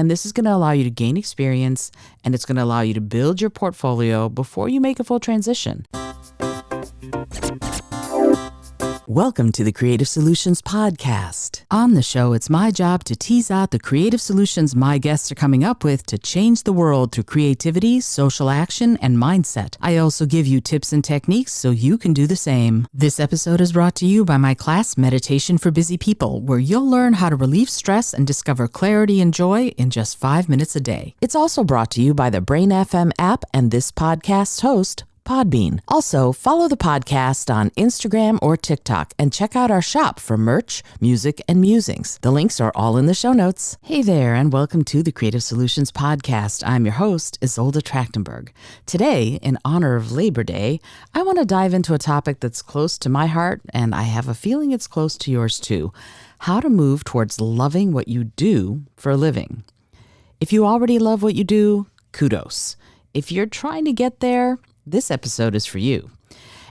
And this is going to allow you to gain experience, and it's going to allow you to build your portfolio before you make a full transition. Welcome to the Creative Solutions Podcast. On the show, it's my job to tease out the creative solutions my guests are coming up with to change the world through creativity, social action, and mindset. I also give you tips and techniques so you can do the same. This episode is brought to you by my class, Meditation for Busy People, where you'll learn how to relieve stress and discover clarity and joy in just 5 minutes a day. It's also brought to you by the Brain FM app and this podcast's host, Podbean. Also, follow the podcast on Instagram or TikTok and check out our shop for merch, music, and musings. The links are all in the show notes. Hey there, and welcome to the Creative Solutions Podcast. I'm your host, Izolda Trakhtenberg. Today, in honor of Labor Day, I want to dive into a topic that's close to my heart, and I have a feeling it's close to yours too. How to move towards loving what you do for a living. If you already love what you do, kudos. If you're trying to get there, this episode is for you.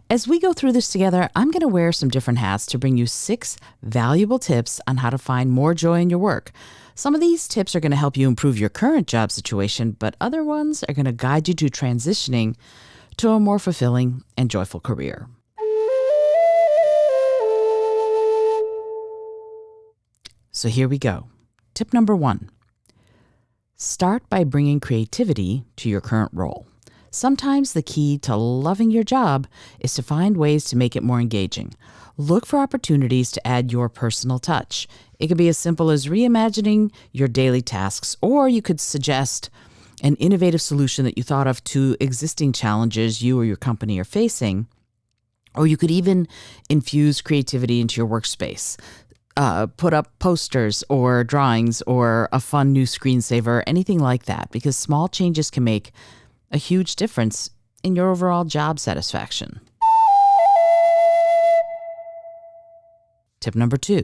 As we go through this together, I'm going to wear some different hats to bring you 6 valuable tips on how to find more joy in your work. Some of these tips are going to help you improve your current job situation, but other ones are going to guide you to transitioning to a more fulfilling and joyful career. So here we go. Tip number 1. Start by bringing creativity to your current role. Sometimes the key to loving your job is to find ways to make it more engaging. Look for opportunities to add your personal touch. It could be as simple as reimagining your daily tasks, or you could suggest an innovative solution that you thought of to existing challenges you or your company are facing, or you could even infuse creativity into your workspace. Put up posters or drawings or a fun new screensaver, anything like that, because small changes can make a huge difference in your overall job satisfaction. Tip number 2,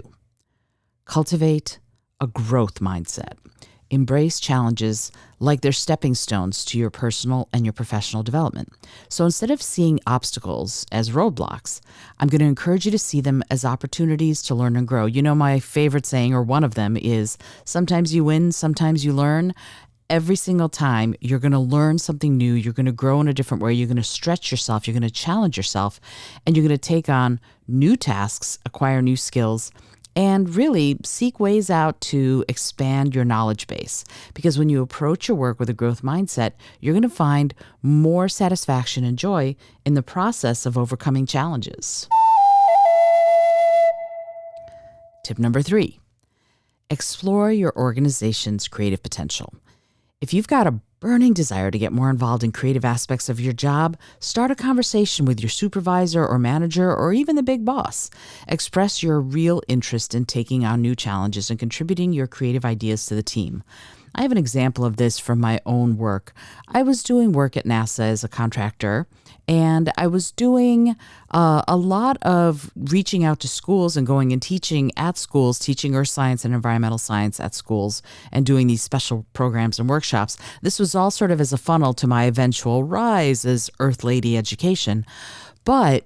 cultivate a growth mindset. Embrace challenges like they're stepping stones to your personal and your professional development. So instead of seeing obstacles as roadblocks, I'm going to encourage you to see them as opportunities to learn and grow. You know, my favorite saying, or one of them, is sometimes you win, sometimes you learn. Every single time you're going to learn something new, you're going to grow in a different way, you're going to stretch yourself, you're going to challenge yourself, and you're going to take on new tasks, acquire new skills, and really seek ways out to expand your knowledge base. Because when you approach your work with a growth mindset, you're going to find more satisfaction and joy in the process of overcoming challenges. Tip number 3, explore your organization's creative potential. If you've got a burning desire to get more involved in creative aspects of your job, start a conversation with your supervisor or manager or even the big boss. Express your real interest in taking on new challenges and contributing your creative ideas to the team. I have an example of this from my own work. I was doing work at NASA as a contractor, and I was doing a lot of reaching out to schools and going and teaching at schools, teaching earth science and environmental science at schools, and doing these special programs and workshops. This was all sort of as a funnel to my eventual rise as Earth Lady education. But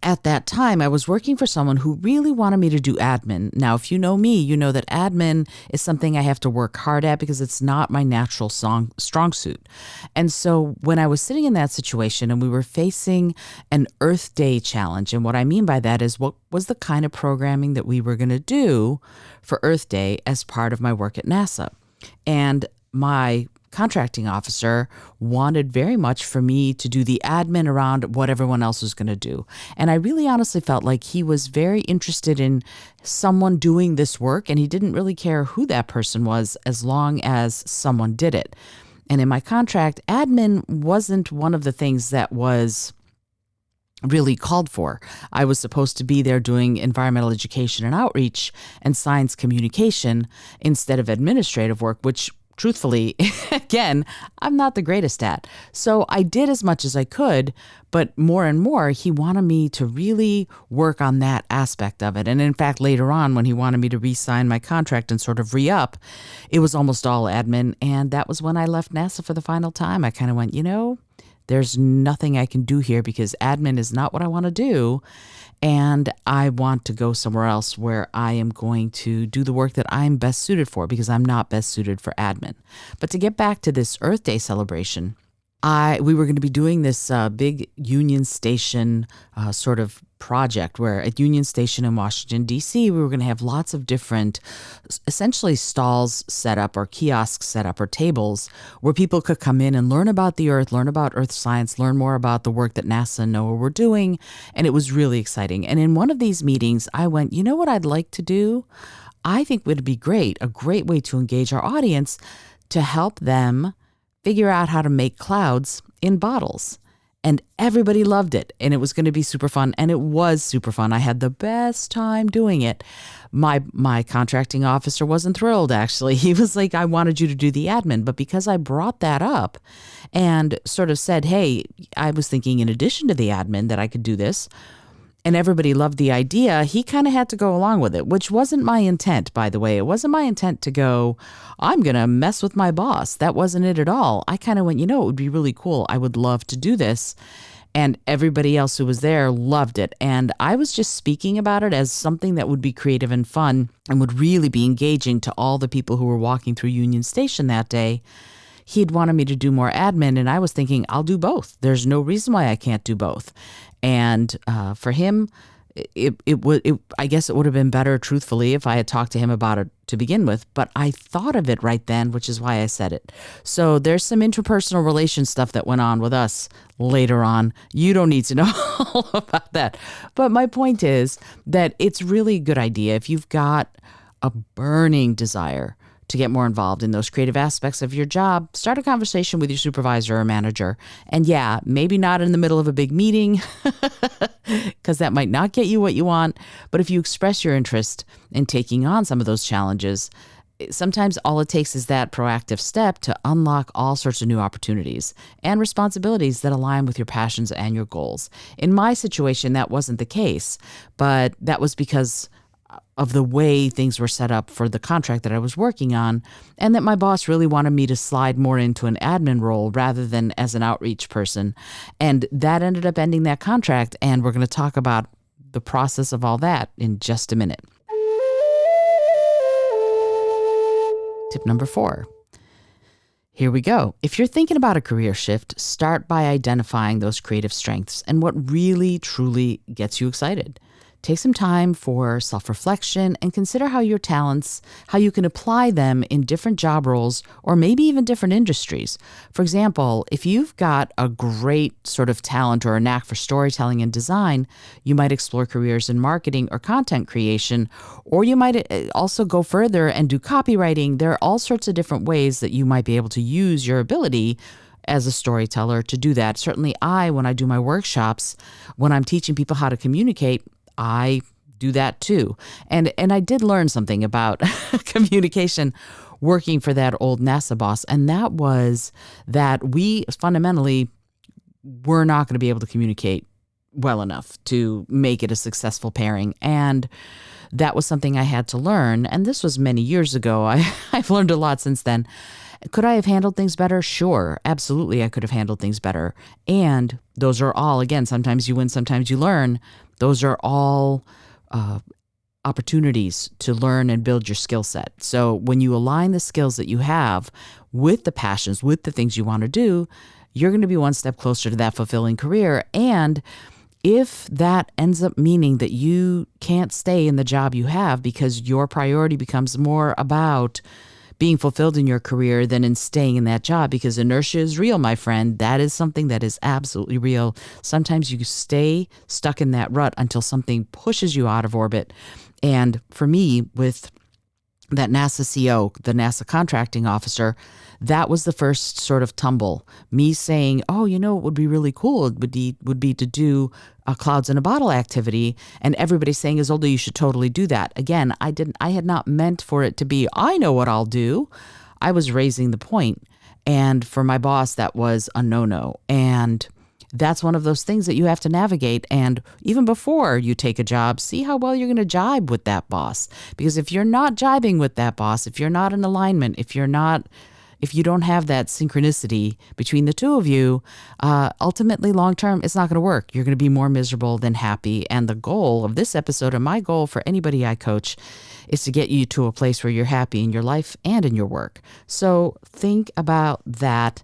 at that time, I was working for someone who really wanted me to do admin. Now, if you know me, you know that admin is something I have to work hard at because it's not my natural strong suit. And so when I was sitting in that situation and we were facing an Earth Day challenge, and what I mean by that is what was the kind of programming that we were going to do for Earth Day as part of my work at NASA. And my contracting officer wanted very much for me to do the admin around what everyone else was going to do. And I really honestly felt like he was very interested in someone doing this work, and he didn't really care who that person was as long as someone did it. And in my contract, admin wasn't one of the things that was really called for. I was supposed to be there doing environmental education and outreach and science communication instead of administrative work, which truthfully, again, I'm not the greatest at. So I did as much as I could, but more and more, he wanted me to really work on that aspect of it. And in fact, later on, when he wanted me to re-sign my contract and sort of re-up, it was almost all admin. And that was when I left NASA for the final time. I kind of went, There's nothing I can do here because admin is not what I want to do. And I want to go somewhere else where I am going to do the work that I'm best suited for because I'm not best suited for admin. But to get back to this Earth Day celebration, we were going to be doing this big Union Station sort of project where at Union Station in Washington, D.C., we were going to have lots of different, essentially stalls set up or kiosks set up or tables where people could come in and learn about the Earth, learn about Earth science, learn more about the work that NASA and NOAA were doing. And it was really exciting. And in one of these meetings, I went, you know what I'd like to do? I think would be a great way to engage our audience to help them figure out how to make clouds in bottles. And everybody loved it. And it was going to be super fun. And it was super fun. I had the best time doing it. My contracting officer wasn't thrilled, actually. He was like, I wanted you to do the admin. But because I brought that up and sort of said, hey, I was thinking in addition to the admin that I could do this, and everybody loved the idea, he kind of had to go along with it, which wasn't my intent, by the way. It wasn't my intent to go, I'm going to mess with my boss. That wasn't it at all. I kind of went, it would be really cool. I would love to do this. And everybody else who was there loved it. And I was just speaking about it as something that would be creative and fun and would really be engaging to all the people who were walking through Union Station that day. He'd wanted me to do more admin, and I was thinking, I'll do both. There's no reason why I can't do both. And for him, I guess it would have been better, truthfully, if I had talked to him about it to begin with. But I thought of it right then, which is why I said it. So there's some interpersonal relation stuff that went on with us later on. You don't need to know all about that. But my point is that it's really a good idea if you've got a burning desire to get more involved in those creative aspects of your job, start a conversation with your supervisor or manager. And yeah, maybe not in the middle of a big meeting, because that might not get you what you want. But if you express your interest in taking on some of those challenges, sometimes all it takes is that proactive step to unlock all sorts of new opportunities and responsibilities that align with your passions and your goals. In my situation, that wasn't the case, but that was because of the way things were set up for the contract that I was working on, and that my boss really wanted me to slide more into an admin role rather than as an outreach person. And that ended up ending that contract, and we're going to talk about the process of all that in just a minute. Tip number 4. Here we go. If you're thinking about a career shift, start by identifying those creative strengths and what really, truly gets you excited. Take some time for self-reflection and consider how your talents, how you can apply them in different job roles or maybe even different industries. For example, if you've got a great sort of talent or a knack for storytelling and design, you might explore careers in marketing or content creation, or you might also go further and do copywriting. There are all sorts of different ways that you might be able to use your ability as a storyteller to do that. Certainly when I do my workshops, when I'm teaching people how to communicate, I do that too. And I did learn something about communication working for that old NASA boss. And that was that we fundamentally were not going to be able to communicate well enough to make it a successful pairing. And that was something I had to learn. And this was many years ago. I've learned a lot since then. Could I have handled things better? Sure. Absolutely, I could have handled things better. And those are all, again, sometimes you win, sometimes you learn. Those are all opportunities to learn and build your skill set. So when you align the skills that you have with the passions, with the things you want to do, you're going to be one step closer to that fulfilling career. And if that ends up meaning that you can't stay in the job you have because your priority becomes more about being fulfilled in your career than in staying in that job, because inertia is real, my friend. That is something that is absolutely real. Sometimes you stay stuck in that rut until something pushes you out of orbit. And for me, with that NASA CO, the NASA contracting officer, that was the first sort of tumble. Me saying, oh, what would be really cool would be to do a clouds in a bottle activity, and everybody saying, Izolda, you should totally do that. Again, I had not meant for it to be, I know what I'll do. I was raising the point. And for my boss, that was a no-no. And that's one of those things that you have to navigate. And even before you take a job, see how well you're going to jibe with that boss. Because if you're not jibing with that boss, if you're not in alignment, if you're not if you don't have that synchronicity between the two of you, ultimately long-term, it's not going to work. You're going to be more miserable than happy. And the goal of this episode, and my goal for anybody I coach, is to get you to a place where you're happy in your life and in your work. So think about that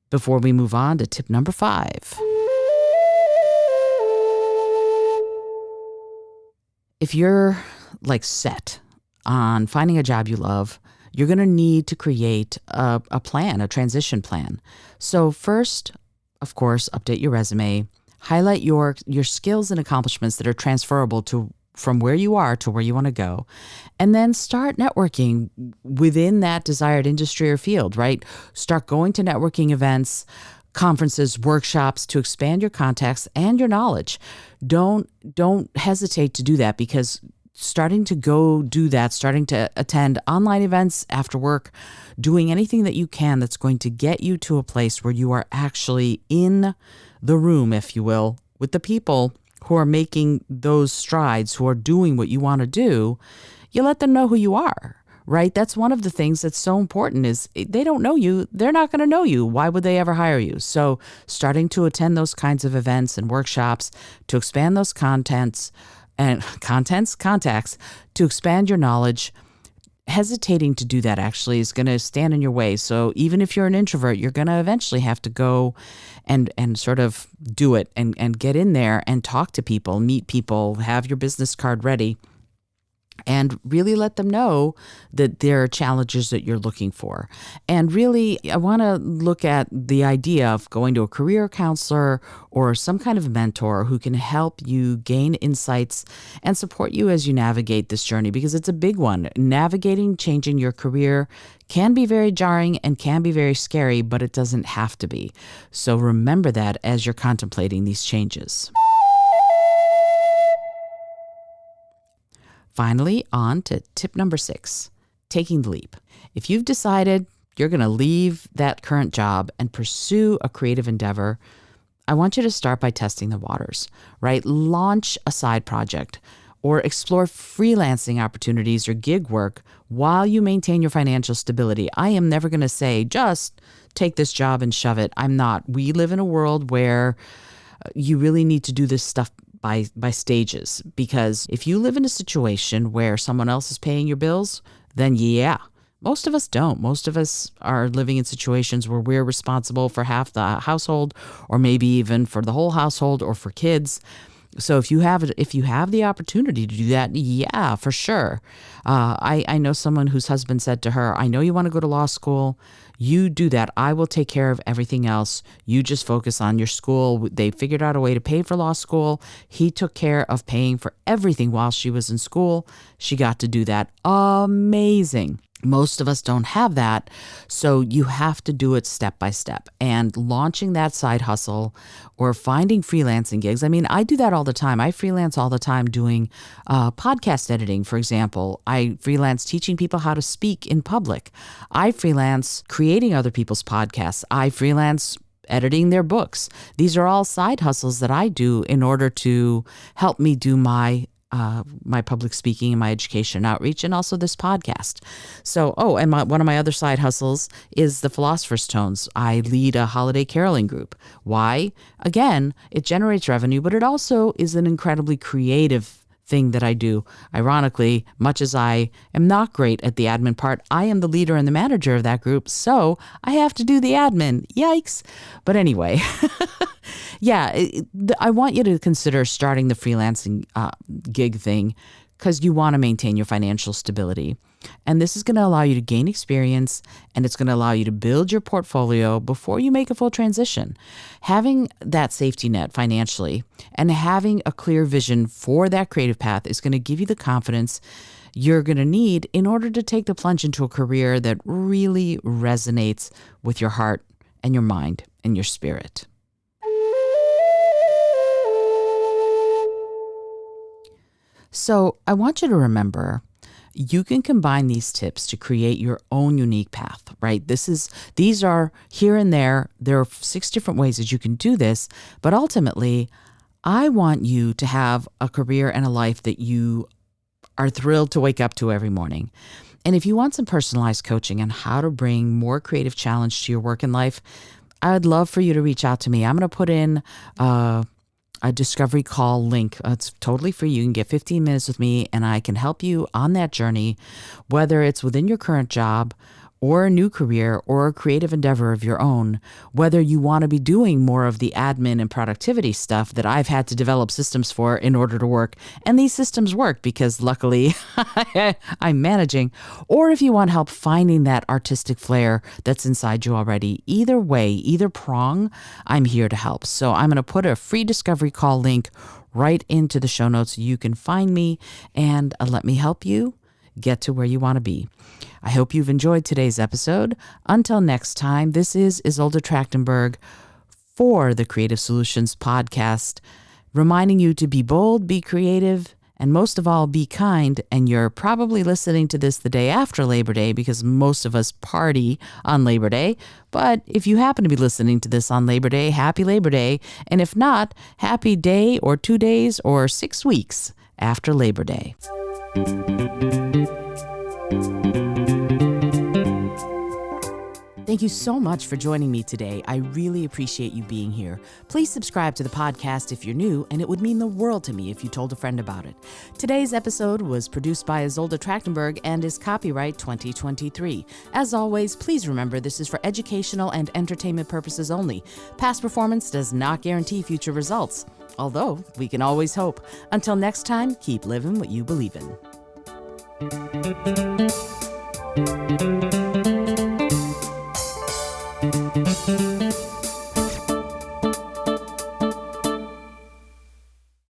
before we move on to tip number 5. If you're set on finding a job you love, you're going to need to create a plan, a transition plan. So first, of course, update your resume, highlight your skills and accomplishments that are transferable from where you are to where you want to go, and then start networking within that desired industry or field, right? Start going to networking events, conferences, workshops to expand your contacts and your knowledge. Don't hesitate to do that, because starting to go do that, starting to attend online events after work, doing anything that you can that's going to get you to a place where you are actually in the room, if you will, with the people who are making those strides, who are doing what you want to do, you let them know who you are. Right? That's one of the things that's so important, is they don't know you. They're not going to know you. Why would they ever hire you? So starting to attend those kinds of events and workshops to expand those contacts, to expand your knowledge. Hesitating to do that actually is going to stand in your way. So even if you're an introvert, you're going to eventually have to go and sort of do it and get in there and talk to people, meet people, have your business card ready, and really let them know that there are challenges that you're looking for. And really, I want to look at the idea of going to a career counselor or some kind of mentor who can help you gain insights and support you as you navigate this journey, because it's a big one. Navigating, changing your career can be very jarring and can be very scary, but it doesn't have to be. So remember that as you're contemplating these changes. Finally, on to tip number 6, taking the leap. If you've decided you're going to leave that current job and pursue a creative endeavor, I want you to start by testing the waters, right? Launch a side project or explore freelancing opportunities or gig work while you maintain your financial stability. I am never going to say, just take this job and shove it. I'm not. We live in a world where you really need to do this stuff by stages, because if you live in a situation where someone else is paying your bills, then yeah, most of us don't. Most of us are living in situations where we're responsible for half the household, or maybe even for the whole household, or for kids. So if you have the opportunity to do that, yeah, for sure. I know someone whose husband said to her, I know you want to go to law school. You do that. I will take care of everything else. You just focus on your school. They figured out a way to pay for law school. He took care of paying for everything while she was in school. She got to do that. Amazing. Most of us don't have that, so you have to do it step by step. And launching that side hustle or finding freelancing gigs. I mean, I do that all the time. I freelance all the time doing podcast editing, for example. I freelance teaching people how to speak in public. I freelance creating other people's podcasts. I freelance editing their books. These are all side hustles that I do in order to help me do my public speaking and my education outreach, and also this podcast. So, and one of my other side hustles is the Philosopher's Tones. I lead a holiday caroling group. Why? Again, it generates revenue, but it also is an incredibly creative thing that I do. Ironically, much as I am not great at the admin part, I am the leader and the manager of that group, so I have to do the admin. Yikes. But anyway, yeah, I want you to consider starting the freelancing gig thing, because you want to maintain your financial stability. And this is going to allow you to gain experience, and it's going to allow you to build your portfolio before you make a full transition. Having that safety net financially and having a clear vision for that creative path is going to give you the confidence you're going to need in order to take the plunge into a career that really resonates with your heart and your mind and your spirit. So I want you to remember, you can combine these tips to create your own unique path, right? These are here and there. There are 6 different ways that you can do this, but ultimately, I want you to have a career and a life that you are thrilled to wake up to every morning. And if you want some personalized coaching on how to bring more creative challenge to your work and life, I'd love for you to reach out to me. I'm going to put in a discovery call link. It's totally free. You can get 15 minutes with me and I can help you on that journey, whether it's within your current job or a new career or a creative endeavor of your own, whether you want to be doing more of the admin and productivity stuff that I've had to develop systems for in order to work. And these systems work because luckily I'm managing, or if you want help finding that artistic flair that's inside you already. Either way, either prong, I'm here to help. So I'm going to put a free discovery call link right into the show notes. You can find me and let me help you get to where you want to be. I hope you've enjoyed today's episode. Until next time, this is Izolda Trakhtenberg for the Creative Solutions Podcast, reminding you to be bold, be creative, and most of all, be kind. And you're probably listening to this the day after Labor Day because most of us party on Labor Day. But if you happen to be listening to this on Labor Day, happy Labor Day. And if not, happy day or 2 days or 6 weeks after Labor Day. Thank you so much for joining me today. I really appreciate you being here. Please subscribe to the podcast if you're new, and it would mean the world to me if you told a friend about it. Today's episode was produced by Izolda Trakhtenberg and is copyright 2023. As always, please remember this is for educational and entertainment purposes only. Past performance does not guarantee future results, although we can always hope. Until next time, keep living what you believe in.